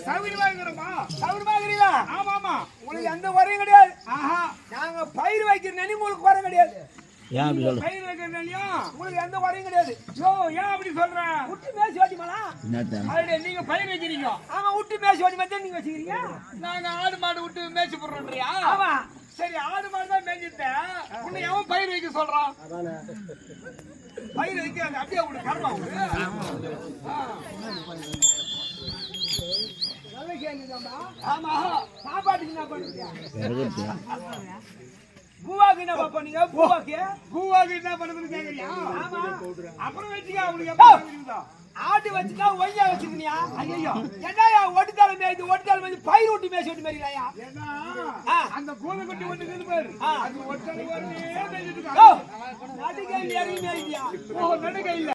சௌகரியமா இருக்கிறோமா? சௌகரியமா இருக்கிறீங்களா? ஆமா ஆமா. உங்களுக்கு எந்த குறையும் கிடையாது. ஆஹா. நாங்க பயிர் வைக்கிற நனி உங்களுக்கு குறை கிடையாது. ஏன் அப்படி சொல்ற? பயிர் வைக்கிறதுலயா உங்களுக்கு எந்த குறையும் கிடையாது. யோ ஏன் அப்படி சொல்ற? விட்டு மேய்ச்சி ஓட்டிமாலா? என்னத்தான் அதுல நீங்க பயிர் வைக்கிறீங்க, ஆமா, விட்டு மேய்ச்சி ஓட்டி மட்டும் நீங்க வச்சுக்கிறீங்க. நாங்க ஆடு மாடு விட்டு மேய்ச்சி போடுறோன்றியா? ஆமா. சரி, ஆடு மாடு தான் மேய்ஞ்சிட்டேன், உன்னை எவன் பயிர் வைக்க சொல்றான்? பயிர் வைக்க அது அப்படியே உங்களுக்கு கர்மா உங்களுக்கு. நல்ல கேள்விதான்பா. ஆமா. சாப்பாட்டுக்கு என்ன பண்ணுறீங்க? விறகுத்தியா? பூவாக்கு என்ன பண்ணுங்க? பூவாக்கு பூவாக்கு என்ன பண்ணுதுன்னு கேக்குறியா? ஆமா. அப்புறம் வச்சுக்க, அவனுக்கு எப்படி இருக்குதா? ஆட்டு வச்சுட்டா ஒய்யா வச்சுக்கினியா? ஐயோ, என்னையா ஒட்டுத்தால மேய்த்து ஒட்டுத்தால மேய்த்து பயிர் ஊட்டி மேய்ச்சி ஓட்டி மேய்க்கிறாயா? ஏன்னா ஆ. அந்த கோலை கட்டி ஒட்டுக்குது பாரு, அது ஒட்டலை வரவே மேய்ச்சிட்டு ஓ, இருக்கான். நடுக்கையில் இறங்கி மேய்க்கியா? ஓ, நடுக்கையில்